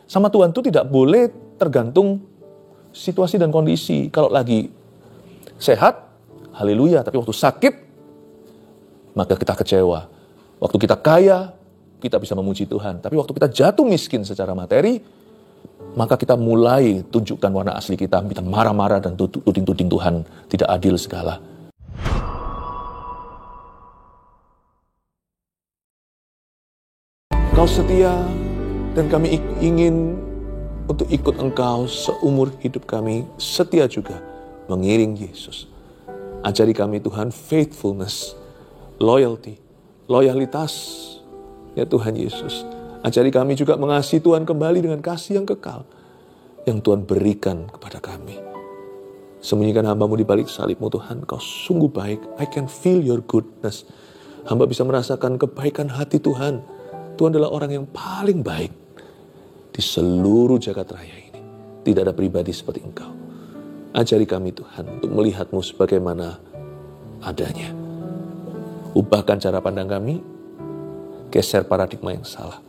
Sama Tuhan itu tidak boleh tergantung situasi dan kondisi. Kalau lagi sehat, haleluya. Tapi waktu sakit, maka kita kecewa. Waktu kita kaya, kita bisa memuji Tuhan. Tapi waktu kita jatuh miskin secara materi, maka kita mulai tunjukkan warna asli kita. Kita marah-marah dan tuding-tuding Tuhan tidak adil segala. Engkau setia dan kami ingin untuk ikut Engkau seumur hidup kami. Setia juga mengiring Yesus. Ajari kami Tuhan faithfulness, loyalty, loyalitas ya Tuhan Yesus. Ajari kami juga mengasihi Tuhan kembali dengan kasih yang kekal yang Tuhan berikan kepada kami. Sembunyikan hamba-Mu di balik salib-Mu Tuhan. Kau sungguh baik. I can feel your goodness. Hamba bisa merasakan kebaikan hati Tuhan. Tuhan adalah orang yang paling baik di seluruh jagat raya ini. Tidak ada pribadi seperti Engkau. Ajari kami Tuhan untuk melihat-Mu sebagaimana adanya. Ubahkan cara pandang kami, geser paradigma yang salah.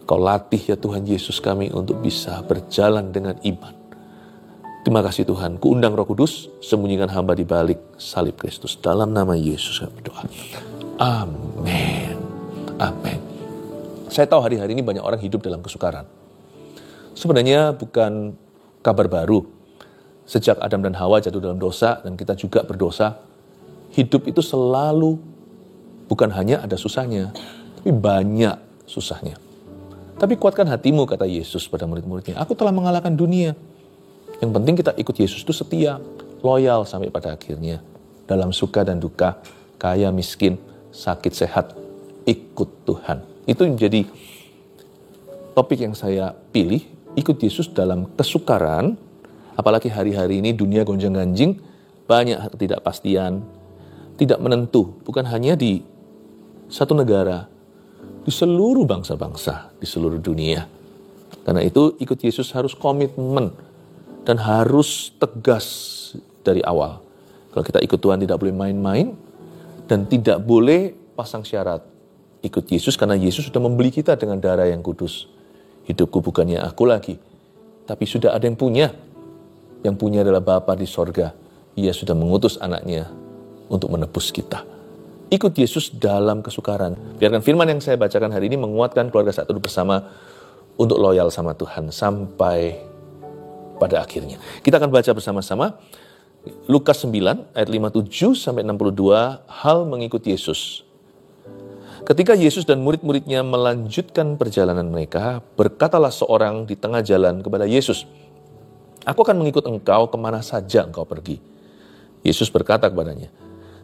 Kau latih ya Tuhan Yesus kami untuk bisa berjalan dengan iman. Terima kasih Tuhan. Kuundang Roh Kudus, sembunyikan hamba di balik salib Kristus. Dalam nama Yesus kami berdoa. Amin. Amin. Saya tahu hari-hari ini banyak orang hidup dalam kesukaran. Sebenarnya bukan kabar baru. Sejak Adam dan Hawa jatuh dalam dosa dan kita juga berdosa, hidup itu selalu bukan hanya ada susahnya, tapi banyak susahnya. Tapi kuatkan hatimu, kata Yesus pada murid-muridnya. Aku telah mengalahkan dunia. Yang penting kita ikut Yesus itu setia, loyal sampai pada akhirnya. Dalam suka dan duka, kaya miskin, sakit sehat, ikut Tuhan. Itu menjadi topik yang saya pilih, ikut Yesus dalam kesukaran. Apalagi hari-hari ini dunia gonjang-ganjing, banyak ketidakpastian, tidak menentu. Bukan hanya di satu negara, di seluruh bangsa-bangsa, di seluruh dunia. Karena itu ikut Yesus harus komitmen dan harus tegas dari awal. Kalau kita ikut Tuhan tidak boleh main-main dan tidak boleh pasang syarat. Ikut Yesus karena Yesus sudah membeli kita dengan darah yang kudus. Hidupku bukannya aku lagi, tapi sudah ada yang punya. Yang punya adalah Bapa di sorga. Ia sudah mengutus anaknya untuk menebus kita. Ikut Yesus dalam kesukaran. Biarkan firman yang saya bacakan hari ini menguatkan keluarga Saat Teduh Bersama untuk loyal sama Tuhan sampai pada akhirnya. Kita akan baca bersama-sama Lukas 9 ayat 57 sampai 62, hal mengikut Yesus. Ketika Yesus dan murid-muridnya melanjutkan perjalanan mereka, berkatalah seorang di tengah jalan kepada Yesus, "Aku akan mengikut engkau kemana saja engkau pergi." Yesus berkata kepadanya,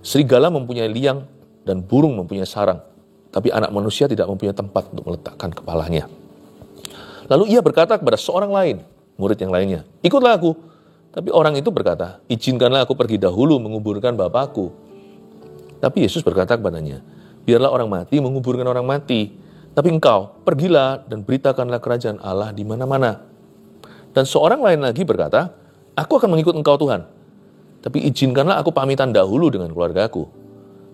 "Serigala mempunyai liang dan burung mempunyai sarang, tapi anak manusia tidak mempunyai tempat untuk meletakkan kepalanya." Lalu ia berkata kepada seorang lain, murid yang lainnya, "Ikutlah aku." Tapi orang itu berkata, "Izinkanlah aku pergi dahulu menguburkan Bapakku." Tapi Yesus berkata kepadanya, "Biarlah orang mati menguburkan orang mati, tapi engkau pergilah dan beritakanlah kerajaan Allah di mana-mana." Dan seorang lain lagi berkata, "Aku akan mengikut engkau Tuhan, tapi izinkanlah aku pamitan dahulu dengan keluargaku."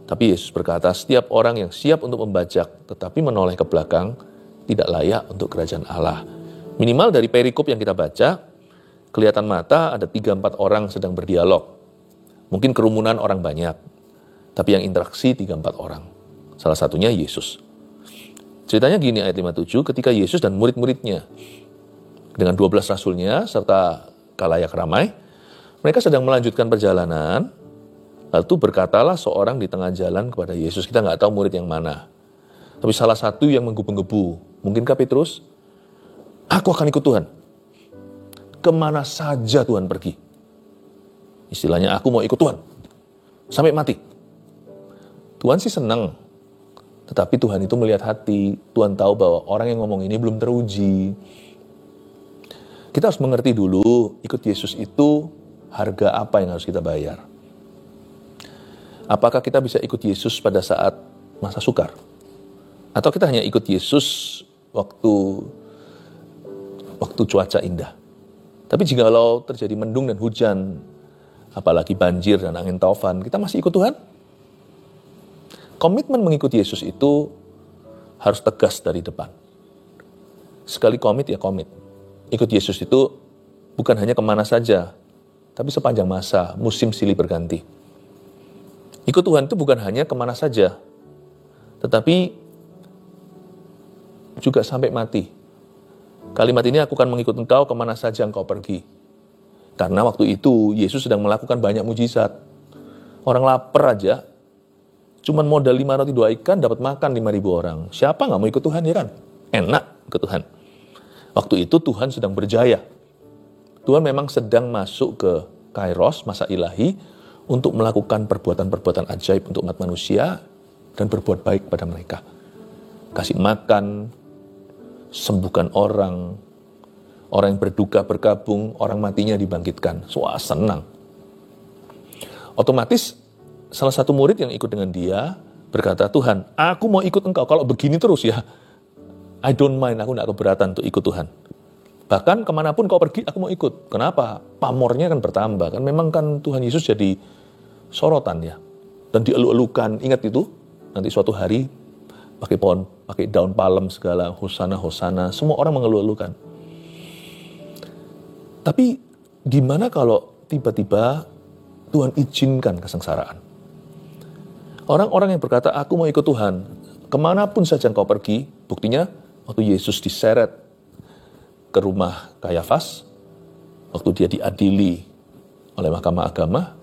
Tapi Yesus berkata, "Setiap orang yang siap untuk membajak tetapi menoleh ke belakang tidak layak untuk kerajaan Allah." Minimal dari perikop yang kita baca, kelihatan mata ada 3-4 orang sedang berdialog. Mungkin kerumunan orang banyak, tapi yang interaksi 3-4 orang. Salah satunya Yesus. Ceritanya gini ayat 57, ketika Yesus dan murid-muridnya dengan 12 rasulnya serta khalayak ramai, mereka sedang melanjutkan perjalanan, lalu berkatalah seorang di tengah jalan kepada Yesus. Kita nggak tahu murid yang mana, tapi salah satu yang menggebu-gebu. Mungkinkah Petrus? "Aku akan ikut Tuhan. Kemana saja Tuhan pergi." Istilahnya, aku mau ikut Tuhan sampai mati. Tuhan sih senang, tetapi Tuhan itu melihat hati. Tuhan tahu bahwa orang yang ngomong ini belum teruji. Kita harus mengerti dulu, ikut Yesus itu harga apa yang harus kita bayar. Apakah kita bisa ikut Yesus pada saat masa sukar? Atau kita hanya ikut Yesus waktu cuaca indah? Tapi jikalau terjadi mendung dan hujan, apalagi banjir dan angin taufan, kita masih ikut Tuhan? Komitmen mengikuti Yesus itu harus tegas dari depan. sekali komit ya komit. Ikut Yesus itu bukan hanya kemana saja, tapi sepanjang masa, musim silih berganti. Ikut Tuhan itu bukan hanya kemana saja, tetapi juga sampai mati. Kalimat ini, aku akan mengikut engkau kemana saja engkau pergi. Karena waktu itu Yesus sedang melakukan banyak mujizat. Orang lapar aja, cuman modal 5 roti 2 ikan dapat makan 5.000 orang. Siapa gak mau ikut Tuhan ya kan? Enak ikut Tuhan. Waktu itu Tuhan sedang berjaya. Tuhan memang sedang masuk ke Kairos, masa ilahi, untuk melakukan perbuatan-perbuatan ajaib untuk umat manusia dan berbuat baik pada mereka. Kasih makan, sembuhkan orang yang berduka berkabung, orang matinya dibangkitkan. Wah, senang. Otomatis salah satu murid yang ikut dengan dia berkata, Tuhan, aku mau ikut engkau. Kalau begini terus ya, I don't mind, aku tidak keberatan untuk ikut Tuhan. Bahkan kemanapun kau pergi, aku mau ikut. Kenapa? Pamornya kan bertambah. Kan memang kan Tuhan Yesus jadi sorotan ya. Dan dielu-elukan. Ingat itu? Nanti suatu hari pakai daun palem segala, hosana, hosana. Semua orang mengeluh-elukan. Tapi gimana kalau tiba-tiba Tuhan izinkan kesengsaraan? Orang-orang yang berkata, aku mau ikut Tuhan, kemanapun saja engkau pergi, buktinya waktu Yesus diseret ke rumah Kayafas, waktu dia diadili oleh Mahkamah Agama,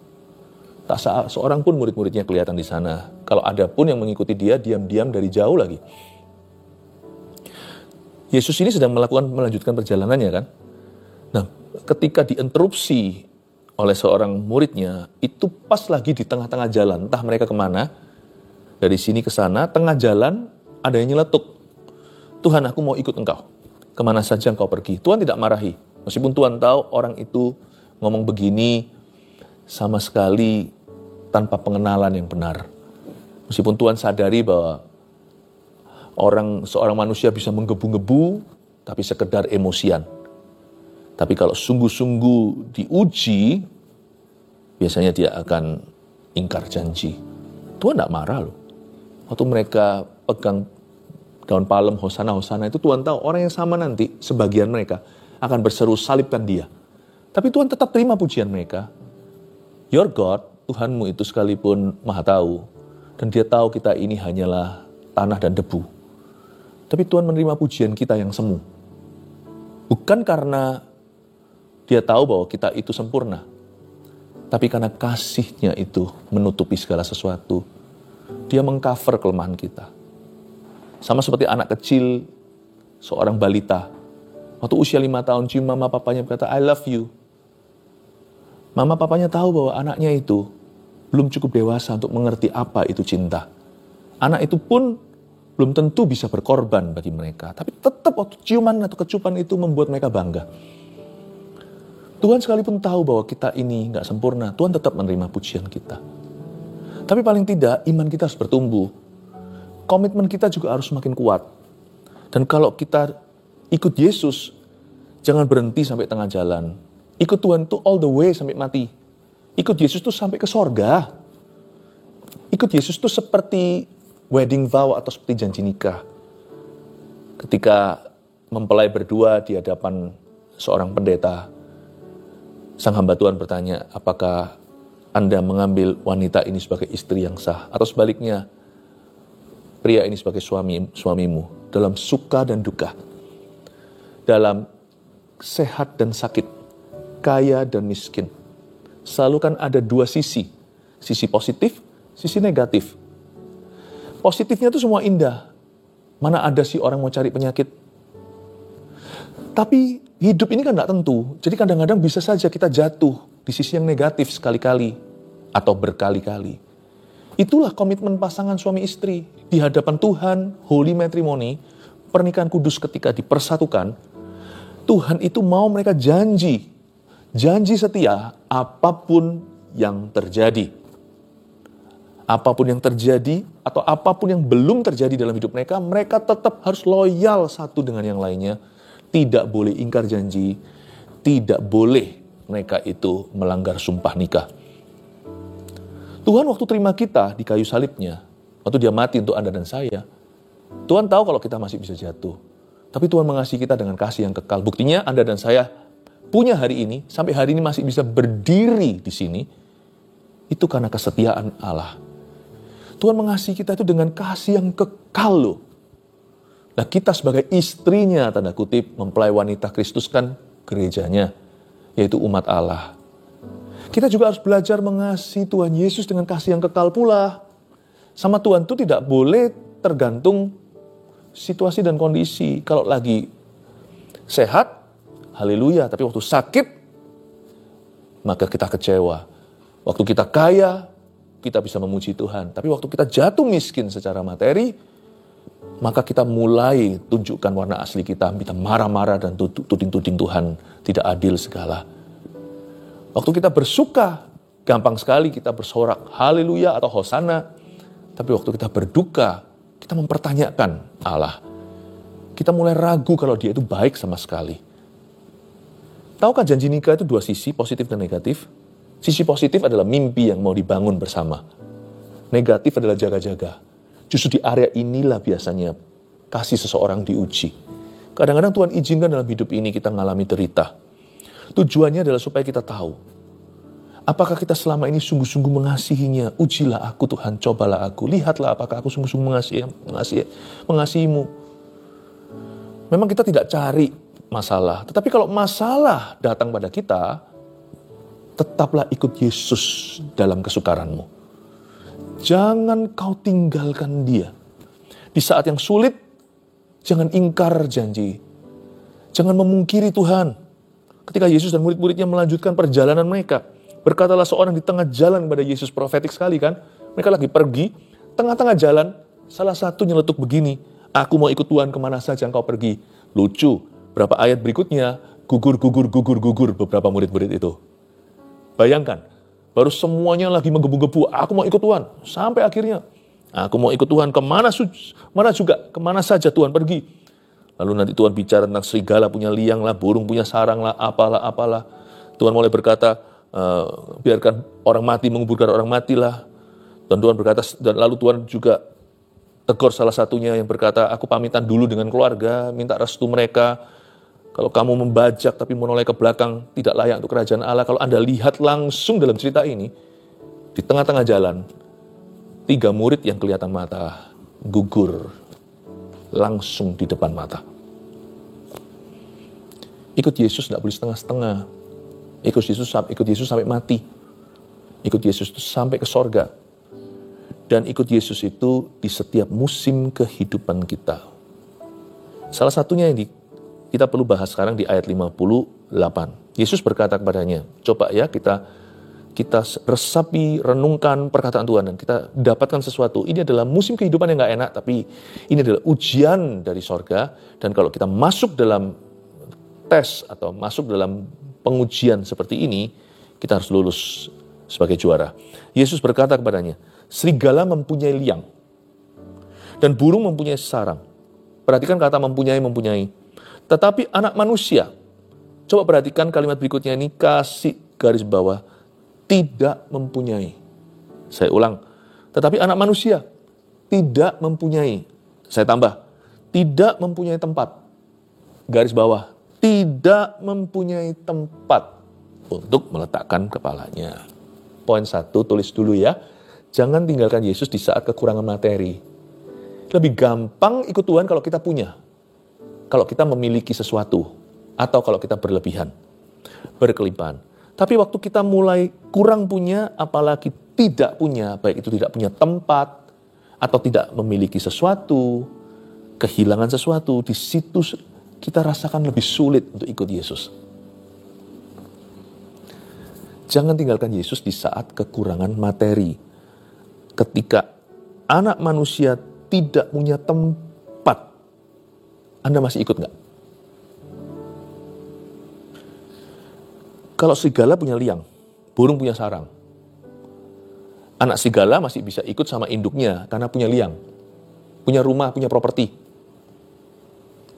tak seorang pun murid-muridnya kelihatan di sana. Kalau ada pun yang mengikuti dia, diam-diam dari jauh lagi. Yesus ini sedang melanjutkan perjalanannya kan. Nah, ketika diinterupsi oleh seorang muridnya, itu pas lagi di tengah-tengah jalan, entah mereka kemana, dari sini ke sana, tengah jalan ada yang nyeletuk. Tuhan, aku mau ikut engkau, kemana saja engkau pergi. Tuhan tidak marahi, meskipun Tuhan tahu orang itu ngomong begini sama sekali tanpa pengenalan yang benar. Meskipun Tuhan sadari bahwa seorang manusia bisa menggebu-gebu, tapi sekedar emosian. Tapi kalau sungguh-sungguh diuji, biasanya dia akan ingkar janji. Tuhan tidak marah loh. Waktu mereka pegang daun palem, hosana, hosana, itu Tuhan tahu orang yang sama nanti, sebagian mereka akan berseru salibkan dia. Tapi Tuhan tetap terima pujian mereka. Your God, Tuhanmu itu sekalipun maha tahu. Dan dia tahu kita ini hanyalah tanah dan debu. Tapi Tuhan menerima pujian kita yang semu. Bukan karena dia tahu bahwa kita itu sempurna. Tapi karena kasih-Nya itu menutupi segala sesuatu. Dia mengcover kelemahan kita. Sama seperti anak kecil, seorang balita. Waktu usia 5 tahun, cium mama papanya berkata, I love you. Mama papanya tahu bahwa anaknya itu belum cukup dewasa untuk mengerti apa itu cinta. Anak itu pun belum tentu bisa berkorban bagi mereka. Tapi tetap waktu ciuman atau kecupan itu membuat mereka bangga. Tuhan sekalipun tahu bahwa kita ini gak sempurna, Tuhan tetap menerima pujian kita. Tapi paling tidak, iman kita harus bertumbuh. Komitmen kita juga harus semakin kuat. Dan kalau kita ikut Yesus, jangan berhenti sampai tengah jalan. Ikut Tuhan itu all the way sampai mati. Ikut Yesus itu sampai ke sorga. Ikut Yesus itu seperti wedding vow atau seperti janji nikah. Ketika mempelai berdua di hadapan seorang pendeta, sang hamba Tuhan bertanya, apakah Anda mengambil wanita ini sebagai istri yang sah? Atau sebaliknya, pria ini sebagai suamimu dalam suka dan duka, dalam sehat dan sakit, kaya dan miskin. Selalu kan ada dua sisi positif, sisi negatif. Positifnya itu semua indah. Mana ada sih orang mau cari penyakit? Tapi hidup ini kan tidak tentu. Jadi kadang-kadang bisa saja kita jatuh di sisi yang negatif sekali-kali atau berkali-kali. Itulah komitmen pasangan suami istri. Di hadapan Tuhan, holy matrimony, pernikahan kudus ketika dipersatukan, Tuhan itu mau mereka janji setia apapun yang terjadi. Apapun yang terjadi atau apapun yang belum terjadi dalam hidup mereka, mereka tetap harus loyal satu dengan yang lainnya. Tidak boleh ingkar janji, tidak boleh mereka itu melanggar sumpah nikah. Tuhan waktu terima kita di kayu salibnya, waktu dia mati untuk Anda dan saya, Tuhan tahu kalau kita masih bisa jatuh. Tapi Tuhan mengasihi kita dengan kasih yang kekal. Buktinya Anda dan saya punya hari ini, sampai hari ini masih bisa berdiri di sini, itu karena kesetiaan Allah. Tuhan mengasihi kita itu dengan kasih yang kekal loh. Nah kita sebagai istrinya, tanda kutip, mempelai wanita Kristus kan gerejanya, yaitu umat Allah. Kita juga harus belajar mengasihi Tuhan Yesus dengan kasih yang kekal pula. Sama Tuhan itu tidak boleh tergantung situasi dan kondisi. Kalau lagi sehat, haleluya. Tapi waktu sakit, maka kita kecewa. Waktu kita kaya, kita bisa memuji Tuhan. Tapi waktu kita jatuh miskin secara materi, maka kita mulai tunjukkan warna asli kita. Kita marah-marah dan tuding-tuding Tuhan tidak adil segala. Waktu kita bersuka, gampang sekali kita bersorak haleluya atau hosana. Tapi waktu kita berduka, kita mempertanyakan Allah. Kita mulai ragu kalau dia itu baik sama sekali. Tahukah janji nikah itu dua sisi, positif dan negatif? Sisi positif adalah mimpi yang mau dibangun bersama. Negatif adalah jaga-jaga. Justru di area inilah biasanya kasih seseorang diuji. Kadang-kadang Tuhan izinkan dalam hidup ini kita mengalami derita. Tujuannya adalah supaya kita tahu, apakah kita selama ini sungguh-sungguh mengasihinya? Ujilah aku Tuhan, cobalah aku. Lihatlah apakah aku sungguh-sungguh mengasihimu. Memang kita tidak cari masalah. Tetapi kalau masalah datang pada kita, tetaplah ikut Yesus dalam kesukaranmu. Jangan kau tinggalkan dia. Di saat yang sulit, jangan ingkar janji. Jangan memungkiri Tuhan. Ketika Yesus dan murid-muridnya melanjutkan perjalanan mereka, berkatalah seorang di tengah jalan kepada Yesus, profetik sekali kan? Mereka lagi pergi, tengah-tengah jalan, salah satu nyeletuk begini, aku mau ikut Tuhan kemana saja engkau pergi. Lucu, berapa ayat berikutnya, gugur beberapa murid-murid itu. Bayangkan, baru semuanya lagi menggebu-gebu, aku mau ikut Tuhan. Sampai akhirnya, aku mau ikut Tuhan kemana saja Tuhan pergi. Lalu nanti Tuhan bicara tentang serigala punya liang lah, burung punya sarang lah, apalah. Tuhan mulai berkata, biarkan orang mati menguburkan orang mati lah. Dan Tuhan berkata, dan lalu Tuhan juga tegur salah satunya yang berkata, aku pamitan dulu dengan keluarga, minta restu mereka. Kalau kamu membajak tapi menoleh ke belakang, tidak layak untuk kerajaan Allah. Kalau Anda lihat langsung dalam cerita ini, di tengah-tengah jalan, 3 murid yang kelihatan mata gugur langsung di depan mata. Ikut Yesus tidak boleh setengah-setengah. Ikut Yesus sampai mati. Ikut Yesus itu sampai ke sorga. Dan ikut Yesus itu di setiap musim kehidupan kita. Salah satunya yang kita perlu bahas sekarang di ayat 58. Yesus berkata kepadanya, coba ya kita resapi, renungkan perkataan Tuhan dan kita dapatkan sesuatu. Ini adalah musim kehidupan yang gak enak, tapi ini adalah ujian dari sorga. Dan kalau kita masuk dalam tes atau masuk dalam pengujian seperti ini, kita harus lulus sebagai juara. Yesus berkata kepadanya, serigala mempunyai liang dan burung mempunyai sarang. Perhatikan kata mempunyai. Tetapi anak manusia, coba perhatikan kalimat berikutnya ini, kasih garis bawah, tidak mempunyai. Saya ulang, tetapi anak manusia tidak mempunyai. Saya tambah, tidak mempunyai tempat. Garis bawah, tidak mempunyai tempat untuk meletakkan kepalanya. Poin 1, tulis dulu ya. Jangan tinggalkan Yesus di saat kekurangan materi. Lebih gampang ikut Tuhan kalau kita punya. Kalau kita memiliki sesuatu. Atau kalau kita berlebihan. Berkelimpahan. Tapi waktu kita mulai kurang punya, apalagi tidak punya, baik itu tidak punya tempat, atau tidak memiliki sesuatu, kehilangan sesuatu, di situ kita rasakan lebih sulit untuk ikut Yesus. Jangan tinggalkan Yesus di saat kekurangan materi. Ketika anak manusia tidak punya tempat, Anda masih ikut nggak? Kalau serigala punya liang, burung punya sarang. Anak serigala masih bisa ikut sama induknya karena punya liang. Punya rumah, punya properti.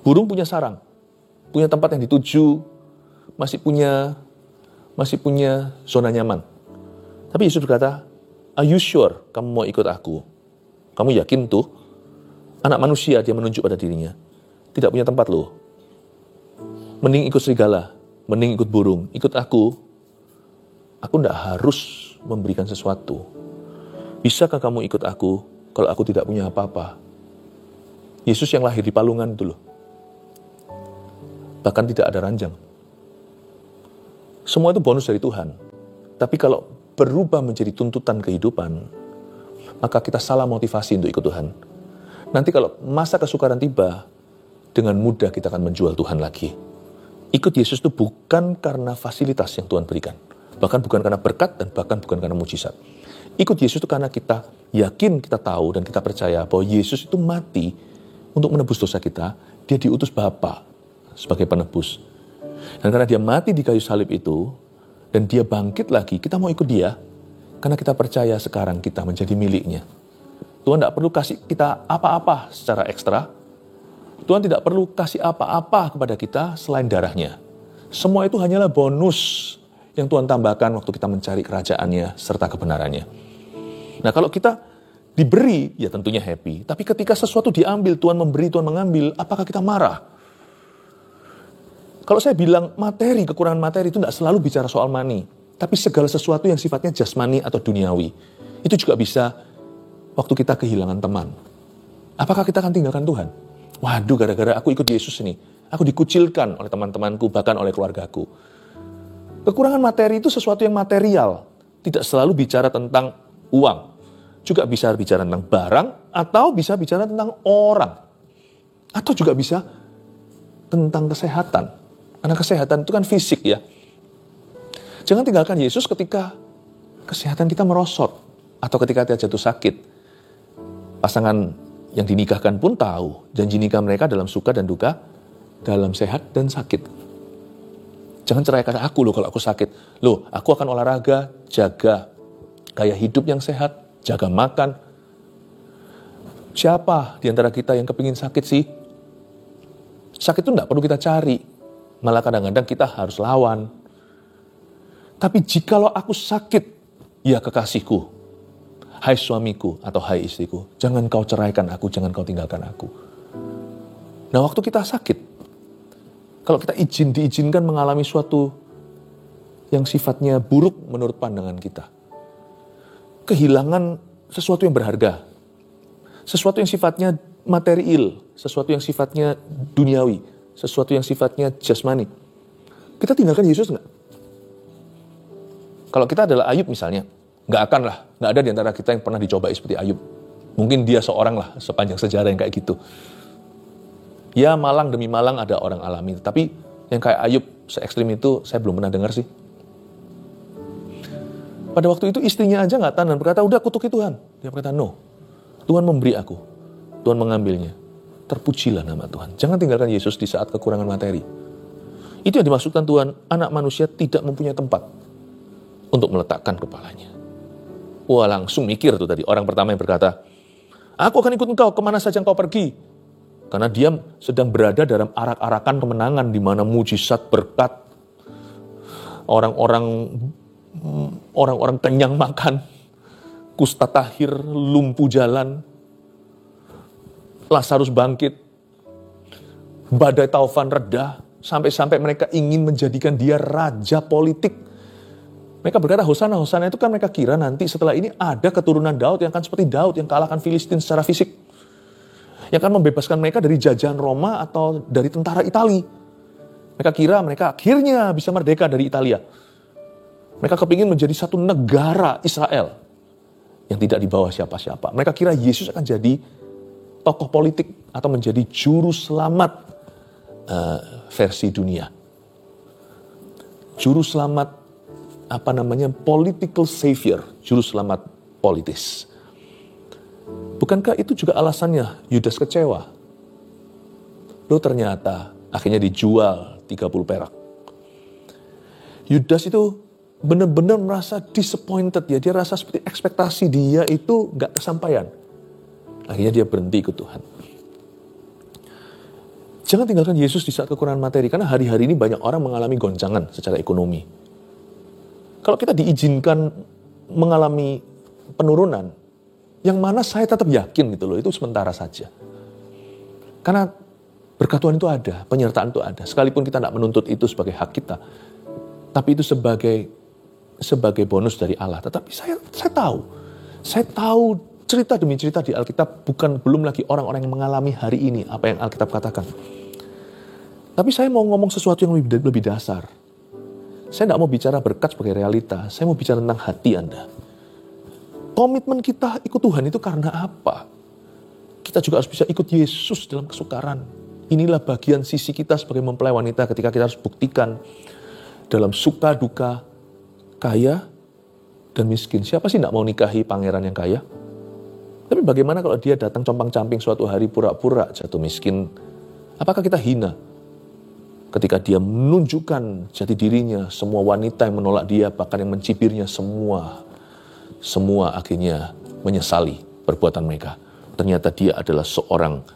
Burung punya sarang. Punya tempat yang dituju. Masih punya zona nyaman. Tapi Yesus berkata, are you sure kamu mau ikut aku? Kamu yakin tuh? Anak manusia, dia menunjuk pada dirinya. tidak punya tempat loh. Mending ikut serigala, mending ikut burung, ikut aku tidak harus memberikan sesuatu. Bisakah kamu ikut aku kalau aku tidak punya apa-apa? Yesus yang lahir di palungan itu loh. Bahkan tidak ada ranjang. Semua itu bonus dari Tuhan. Tapi kalau berubah menjadi tuntutan kehidupan, maka kita salah motivasi untuk ikut Tuhan. Nanti kalau masa kesukaran tiba, dengan mudah kita akan menjual Tuhan lagi. Ikut Yesus itu bukan karena fasilitas yang Tuhan berikan. Bahkan bukan karena berkat dan bahkan bukan karena mujizat. Ikut Yesus itu karena kita yakin, kita tahu dan kita percaya bahwa Yesus itu mati untuk menebus dosa kita. Dia diutus Bapa sebagai penebus. Dan karena dia mati di kayu salib itu, dan dia bangkit lagi, kita mau ikut dia, karena kita percaya sekarang kita menjadi miliknya. Tuhan tidak perlu kasih kita apa-apa secara ekstra. Tuhan tidak perlu kasih apa-apa kepada kita selain darahnya. Semua itu hanyalah bonus yang Tuhan tambahkan waktu kita mencari kerajaannya serta kebenarannya. Nah kalau kita diberi, ya tentunya happy. Tapi ketika sesuatu diambil, Tuhan memberi, Tuhan mengambil, apakah kita marah? Kalau saya bilang materi, kekurangan materi itu tidak selalu bicara soal money. Tapi segala sesuatu yang sifatnya jasmani atau duniawi. Itu juga bisa waktu kita kehilangan teman. Apakah kita akan tinggalkan Tuhan? Waduh, gara-gara aku ikut Yesus ini. Aku dikucilkan oleh teman-temanku, bahkan oleh keluargaku. Kekurangan materi itu sesuatu yang material. Tidak selalu bicara tentang uang. Juga bisa bicara tentang barang, atau bisa bicara tentang orang. Atau juga bisa tentang kesehatan. Karena kesehatan itu kan fisik ya. Jangan tinggalkan Yesus ketika kesehatan kita merosot. Atau ketika kita jatuh sakit. Pasangan yang dinikahkan pun tahu. Janji nikah mereka dalam suka dan duka. Dalam sehat dan sakit. Jangan ceraikan aku loh kalau aku sakit. Loh, aku akan olahraga, jaga gaya hidup yang sehat, jaga makan. Siapa di antara kita yang kepingin sakit sih? Sakit itu tidak perlu kita cari. Malah kadang-kadang kita harus lawan. Tapi jikalau aku sakit, ya kekasihku, hai suamiku atau hai istriku, jangan kau ceraikan aku, jangan kau tinggalkan aku. Nah waktu kita sakit, kalau kita diizinkan mengalami suatu yang sifatnya buruk menurut pandangan kita. Kehilangan sesuatu yang berharga. Sesuatu yang sifatnya material, sesuatu yang sifatnya duniawi, sesuatu yang sifatnya jasmani. Kita tinggalkan Yesus nggak? Kalau kita adalah Ayub misalnya, nggak ada di antara kita yang pernah dicobai seperti Ayub. Mungkin dia seorang lah sepanjang sejarah yang kayak gitu. Ya malang demi malang ada orang alami, tapi yang kayak Ayub se-ekstrim itu saya belum pernah dengar sih. Pada waktu itu istrinya aja nggak tahan dan berkata, udah kutuki Tuhan. Dia berkata, no, Tuhan memberi aku, Tuhan mengambilnya. Terpujilah nama Tuhan. Jangan tinggalkan Yesus di saat kekurangan materi. Itu yang dimaksudkan Tuhan, anak manusia tidak mempunyai tempat untuk meletakkan kepalanya. Wah langsung mikir tuh tadi, orang pertama yang berkata, aku akan ikut engkau kemana saja engkau pergi. Karena dia sedang berada dalam arak-arakan kemenangan di mana mujizat berkat, orang-orang kenyang makan, kusta tahir, lumpuh jalan, Lazarus bangkit, badai taufan reda, sampai-sampai mereka ingin menjadikan dia raja politik. Mereka berkata, Hosana, Hosana itu kan mereka kira nanti setelah ini ada keturunan Daud yang akan seperti Daud yang kalahkan Filistin secara fisik. Yang akan membebaskan mereka dari jajahan Roma atau dari tentara Itali. Mereka kira mereka akhirnya bisa merdeka dari Italia. Mereka kepingin menjadi satu negara Israel yang tidak di bawah siapa-siapa. Mereka kira Yesus akan jadi tokoh politik atau menjadi juru selamat versi dunia. Juru selamat political savior, juru selamat politis. Bukankah itu juga alasannya Yudas kecewa? Loh ternyata akhirnya dijual 30 perak. Yudas itu benar-benar merasa disappointed ya, dia rasa seperti ekspektasi dia itu gak kesampaian. Akhirnya dia berhenti ikut Tuhan. Jangan tinggalkan Yesus di saat kekurangan materi, karena hari-hari ini banyak orang mengalami goncangan secara ekonomi. Kalau kita diizinkan mengalami penurunan, yang mana saya tetap yakin gitu loh, itu sementara saja. Karena Berkat Tuhan itu ada, penyertaan itu ada. Sekalipun kita tidak menuntut itu sebagai hak kita, tapi itu sebagai bonus dari Allah. Tetapi saya tahu cerita demi cerita di Alkitab, belum lagi orang-orang yang mengalami hari ini apa yang Alkitab katakan. Tapi saya mau ngomong sesuatu yang lebih dasar. Saya tidak mau bicara berkat sebagai realita, saya mau bicara tentang hati Anda. Komitmen kita ikut Tuhan itu karena apa? Kita juga harus bisa ikut Yesus dalam kesukaran. Inilah bagian sisi kita sebagai mempelai wanita ketika kita harus buktikan dalam suka duka, kaya dan miskin. Siapa sih tidak mau nikahi pangeran yang kaya? Tapi bagaimana kalau dia datang compang-camping suatu hari pura-pura jatuh miskin? Apakah kita hina? Ketika dia menunjukkan jati dirinya, semua wanita yang menolak dia, bahkan yang mencibirnya, semua akhirnya menyesali perbuatan mereka. Ternyata dia adalah seorang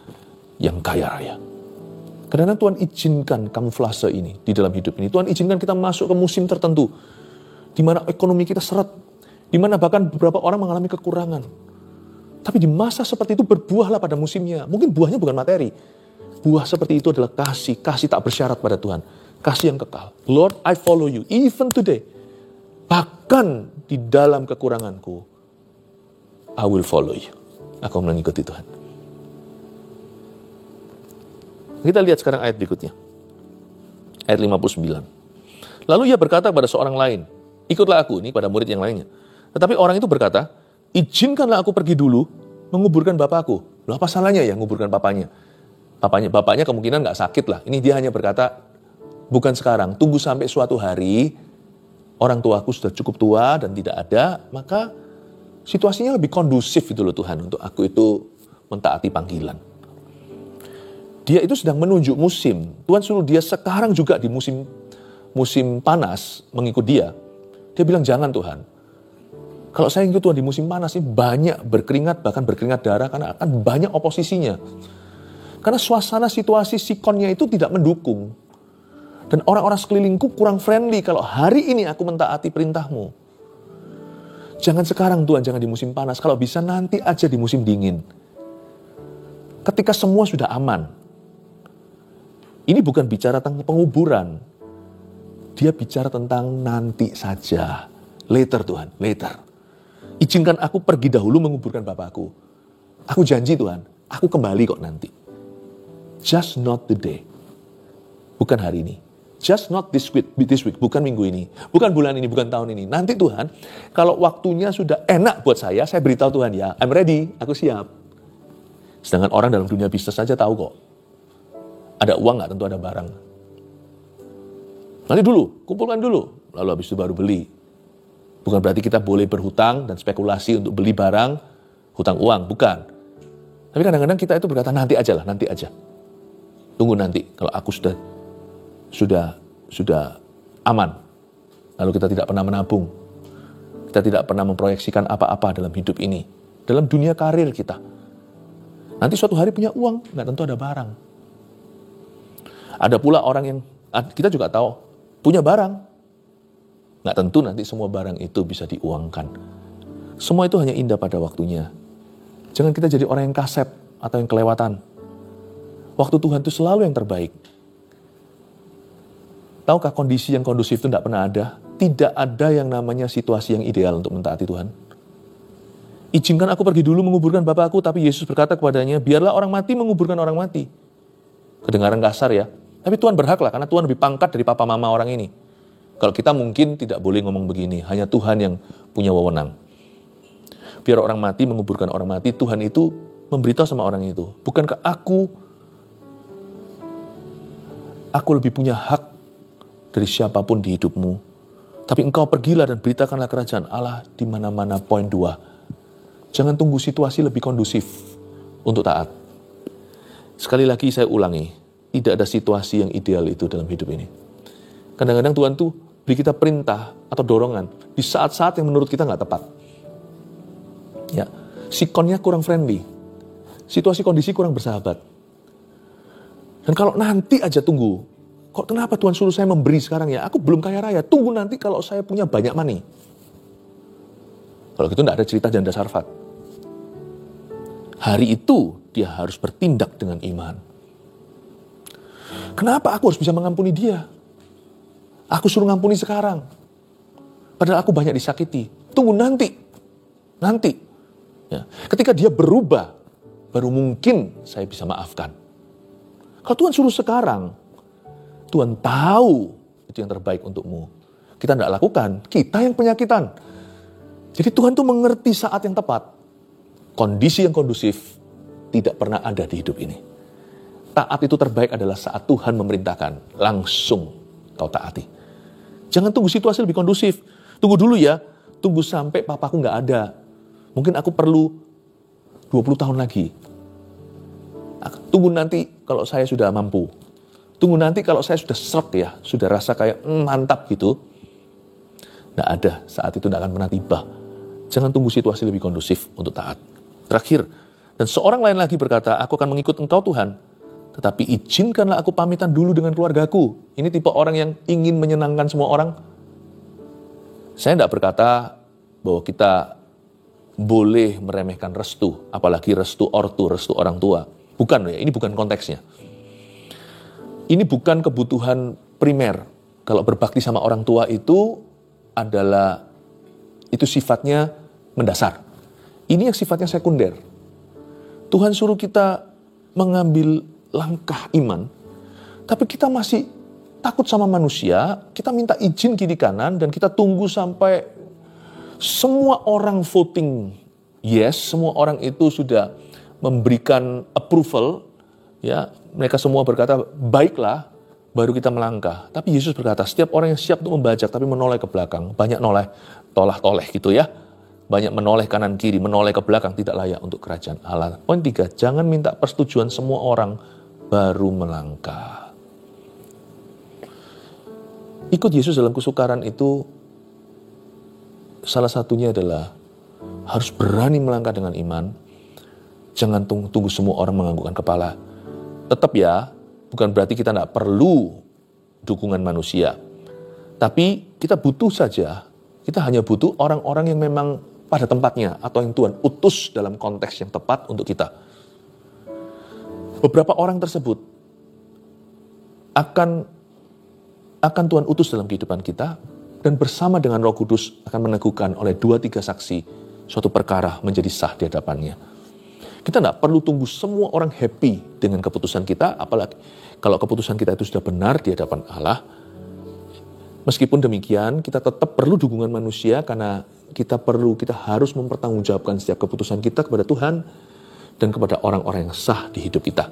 yang kaya raya. Karena Tuhan izinkan kamuflase ini di dalam hidup ini. Tuhan izinkan kita masuk ke musim tertentu, di mana ekonomi kita seret, di mana bahkan beberapa orang mengalami kekurangan. Tapi di masa seperti itu berbuahlah pada musimnya. Mungkin buahnya bukan materi. Buah seperti itu adalah kasih tak bersyarat pada Tuhan. Kasih yang kekal. Lord, I follow you, even today. Bahkan di dalam kekuranganku, I will follow you. Aku mengikuti Tuhan. Kita lihat sekarang ayat berikutnya. Ayat 59. Lalu ia berkata kepada seorang lain, ikutlah aku, ini pada murid yang lainnya. Tetapi orang itu berkata, izinkanlah aku pergi dulu menguburkan bapakku. Loh, apa salahnya ya menguburkan bapaknya? Bapaknya kemungkinan gak sakit lah. Ini dia hanya berkata, bukan sekarang, tunggu sampai suatu hari orang tuaku sudah cukup tua dan tidak ada, maka situasinya lebih kondusif itu loh Tuhan untuk aku itu mentaati panggilan. Dia itu sedang menunjuk musim. Tuhan suruh dia sekarang juga di musim panas mengikut dia. Dia bilang jangan Tuhan. Kalau saya ikut Tuhan di musim panas ini banyak berkeringat, bahkan berkeringat darah karena akan banyak oposisinya. Karena suasana situasi sikonnya itu tidak mendukung. Dan orang-orang sekelilingku kurang friendly kalau hari ini aku mentaati perintahmu. Jangan sekarang Tuhan, jangan di musim panas. Kalau bisa nanti aja di musim dingin. Ketika semua sudah aman. Ini bukan bicara tentang penguburan. Dia bicara tentang nanti saja. Later Tuhan, later. Izinkan aku pergi dahulu menguburkan bapakku. Aku janji Tuhan, aku kembali kok nanti. Just not today. Bukan hari ini. Just not this week, bukan minggu ini. Bukan bulan ini, bukan tahun ini. Nanti Tuhan, kalau waktunya sudah enak buat saya beritahu Tuhan ya, I'm ready, aku siap. Sedangkan orang dalam dunia bisnis saja tahu kok. Ada uang gak? Tentu ada barang. Nanti dulu, kumpulkan dulu. Lalu habis itu baru beli. Bukan berarti kita boleh berhutang dan spekulasi untuk beli barang, hutang uang. Bukan. Tapi kadang-kadang kita itu berkata, nanti aja lah, nanti aja. Tunggu nanti, kalau aku sudah aman. Lalu kita tidak pernah menabung. Kita tidak pernah memproyeksikan apa-apa dalam hidup ini. Dalam dunia karir kita. Nanti suatu hari punya uang, nggak tentu ada barang. Ada pula orang yang, kita juga tahu, punya barang. Nggak tentu nanti semua barang itu bisa diuangkan. Semua itu hanya indah pada waktunya. Jangan kita jadi orang yang kasep atau yang kelewatan. Waktu Tuhan itu selalu yang terbaik. Tahukah kondisi yang kondusif itu tidak pernah ada? Tidak ada yang namanya situasi yang ideal untuk mentaati Tuhan. Izinkan aku pergi dulu menguburkan bapakku, tapi Yesus berkata kepadanya, biarlah orang mati menguburkan orang mati. Kedengaran kasar ya. Tapi Tuhan berhak lah, karena Tuhan lebih pangkat dari papa mama orang ini. Kalau kita mungkin tidak boleh ngomong begini, hanya Tuhan yang punya wewenang. Biar orang mati menguburkan orang mati, Tuhan itu memberitahu sama orang itu, bukankah aku lebih punya hak dari siapapun di hidupmu. Tapi engkau pergilah dan beritakanlah kerajaan Allah di mana-mana. Poin 2. Jangan tunggu situasi lebih kondusif untuk taat. Sekali lagi saya ulangi, tidak ada situasi yang ideal itu dalam hidup ini. Kadang-kadang Tuhan tuh beri kita perintah atau dorongan di saat-saat yang menurut kita nggak tepat. Ya, sikonnya kurang friendly. Situasi kondisi kurang bersahabat. Dan kalau nanti aja tunggu, kok kenapa Tuhan suruh saya memberi sekarang ya? Aku belum kaya raya, tunggu nanti kalau saya punya banyak money. Kalau gitu enggak ada cerita janda Sarfat. Hari itu dia harus bertindak dengan iman. Kenapa aku harus bisa mengampuni dia? Aku suruh ngampuni sekarang. Padahal aku banyak disakiti. Tunggu nanti. Ya. Ketika dia berubah, baru mungkin saya bisa maafkan. Kalau Tuhan suruh sekarang, Tuhan tahu itu yang terbaik untukmu. Kita tidak lakukan, kita yang penyakitan. Jadi Tuhan tuh mengerti saat yang tepat. Kondisi yang kondusif tidak pernah ada di hidup ini. Taat itu terbaik adalah saat Tuhan memerintahkan, langsung kau taati. Jangan tunggu situasi lebih kondusif. Tunggu dulu ya, tunggu sampai papaku nggak ada. Mungkin aku perlu 20 tahun lagi. Tunggu nanti kalau saya sudah mampu. Tunggu nanti kalau saya sudah srek ya, sudah rasa kayak mantap gitu. Nggak ada, saat itu nggak akan pernah tiba. Jangan tunggu situasi lebih kondusif untuk taat. Terakhir, dan seorang lain lagi berkata, aku akan mengikut engkau Tuhan, tetapi izinkanlah aku pamitan dulu dengan keluargaku. Ini tipe orang yang ingin menyenangkan semua orang. Saya tidak berkata bahwa kita boleh meremehkan restu, apalagi restu ortu, restu orang tua. Bukan ya, ini bukan konteksnya. Ini bukan kebutuhan primer. Kalau berbakti sama orang tua itu sifatnya mendasar. Ini yang sifatnya sekunder. Tuhan suruh kita mengambil langkah iman, tapi kita masih takut sama manusia, kita minta izin kiri kanan, dan kita tunggu sampai semua orang voting yes, semua orang itu sudah memberikan approval, ya, mereka semua berkata, baiklah, baru kita melangkah. Tapi Yesus berkata, setiap orang yang siap untuk membajak, tapi menoleh ke belakang, banyak noleh, tolah-toleh gitu ya, banyak menoleh kanan kiri, menoleh ke belakang, tidak layak untuk kerajaan Allah. Poin 3, jangan minta persetujuan semua orang, baru melangkah. Ikut Yesus dalam kesukaran itu, salah satunya adalah, harus berani melangkah dengan iman, jangan tunggu semua orang menganggukkan kepala. Tetap ya, bukan berarti kita tidak perlu dukungan manusia. Tapi kita butuh saja, kita hanya butuh orang-orang yang memang pada tempatnya, atau yang Tuhan utus dalam konteks yang tepat untuk kita. Beberapa orang tersebut akan Tuhan utus dalam kehidupan kita, dan bersama dengan Roh Kudus akan meneguhkan oleh 2-3 saksi suatu perkara menjadi sah di hadapannya. Kita tidak perlu tunggu semua orang happy dengan keputusan kita, apalagi kalau keputusan kita itu sudah benar di hadapan Allah. Meskipun demikian, kita tetap perlu dukungan manusia, karena kita harus mempertanggungjawabkan setiap keputusan kita kepada Tuhan dan kepada orang-orang yang sah di hidup kita.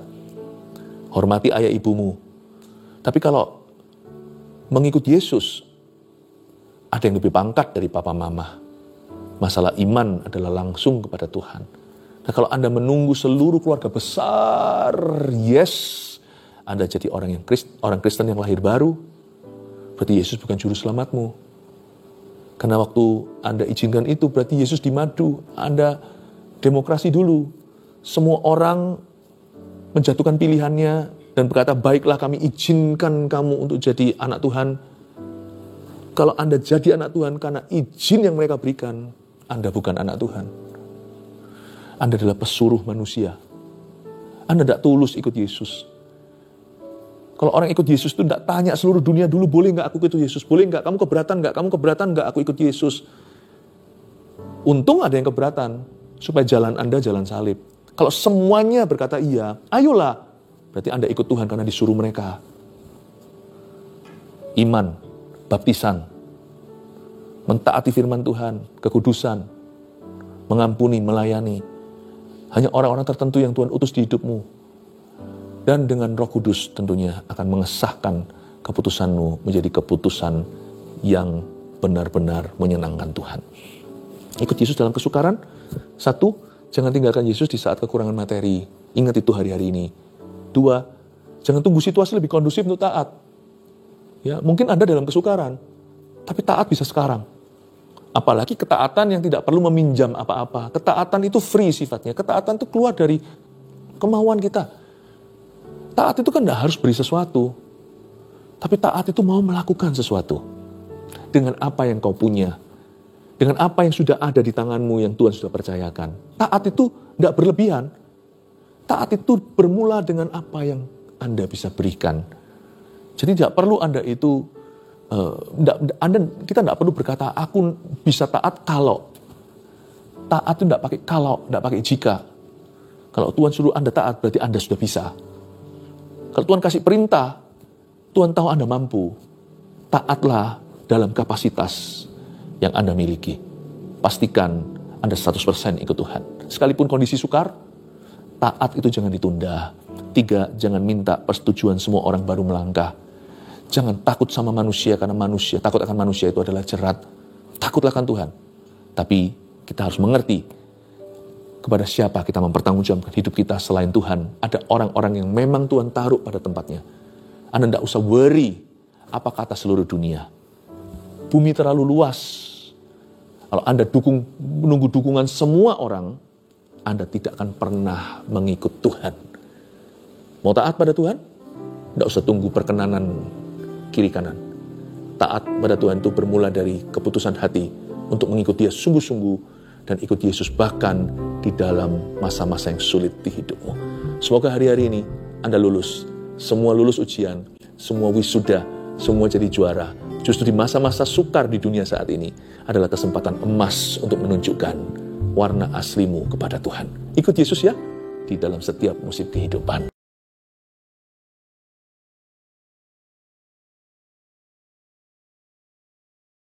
Hormati ayah ibumu. Tapi kalau mengikut Yesus, ada yang lebih pangkat dari papa mama. Masalah iman adalah langsung kepada Tuhan. Nah, kalau Anda menunggu seluruh keluarga besar, yes, Anda jadi orang Kristen yang lahir baru, berarti Yesus bukan juru selamatmu. Karena waktu Anda izinkan itu, berarti Yesus dimadu. Anda demokrasi dulu. Semua orang menjatuhkan pilihannya dan berkata, baiklah kami izinkan kamu untuk jadi anak Tuhan. Kalau Anda jadi anak Tuhan karena izin yang mereka berikan, Anda bukan anak Tuhan. Anda adalah pesuruh manusia. Anda tidak tulus ikut Yesus. Kalau orang ikut Yesus itu tidak tanya seluruh dunia dulu, boleh nggak aku ikut Yesus? Boleh nggak? Kamu keberatan nggak aku ikut Yesus? Untung ada yang keberatan, supaya jalan Anda jalan salib. Kalau semuanya berkata iya, ayolah. Berarti Anda ikut Tuhan karena disuruh mereka. Iman, baptisan, mentaati firman Tuhan, kekudusan, mengampuni, melayani. Hanya orang-orang tertentu yang Tuhan utus di hidupmu. Dan dengan Roh Kudus tentunya akan mengesahkan keputusanmu menjadi keputusan yang benar-benar menyenangkan Tuhan. Ikut Yesus dalam kesukaran. 1, jangan tinggalkan Yesus di saat kekurangan materi. Ingat itu hari-hari ini. 2, jangan tunggu situasi lebih kondusif untuk taat. Ya, mungkin Anda dalam kesukaran, tapi taat bisa sekarang. Apalagi ketaatan yang tidak perlu meminjam apa-apa. Ketaatan itu free sifatnya. Ketaatan itu keluar dari kemauan kita. Taat itu kan tidak harus beri sesuatu. Tapi taat itu mau melakukan sesuatu. Dengan apa yang kau punya. Dengan apa yang sudah ada di tanganmu yang Tuhan sudah percayakan. Taat itu tidak berlebihan. Taat itu bermula dengan apa yang Anda bisa berikan Jadi tidak perlu Anda itu, kita tidak perlu berkata, aku bisa taat kalau. Taat itu tidak pakai kalau, tidak pakai jika. Kalau Tuhan suruh Anda taat, berarti Anda sudah bisa. Kalau Tuhan kasih perintah, Tuhan tahu Anda mampu. Taatlah dalam kapasitas yang Anda miliki. Pastikan Anda 100% ikut Tuhan. Sekalipun kondisi sukar, taat itu jangan ditunda. 3, jangan minta persetujuan semua orang baru melangkah. Jangan takut sama manusia, karena takut akan manusia itu adalah jerat. Takutlah akan Tuhan. Tapi kita harus mengerti kepada siapa kita mempertanggungjawabkan hidup kita selain Tuhan. Ada orang-orang yang memang Tuhan taruh pada tempatnya. Anda tidak usah worry apa kata seluruh dunia. Bumi terlalu luas. Kalau Anda menunggu dukungan semua orang, Anda tidak akan pernah mengikut Tuhan. Mau taat pada Tuhan? Tidak usah tunggu perkenanan kiri kanan. Taat pada Tuhan itu bermula dari keputusan hati untuk mengikut Dia sungguh-sungguh dan ikut Yesus bahkan di dalam masa-masa yang sulit di hidupmu. Semoga hari-hari ini Anda lulus. Semua lulus ujian, semua wisuda, semua jadi juara. Justru di masa-masa sukar di dunia saat ini adalah kesempatan emas untuk menunjukkan warna aslimu kepada Tuhan. Ikut Yesus ya, di dalam setiap musim kehidupan.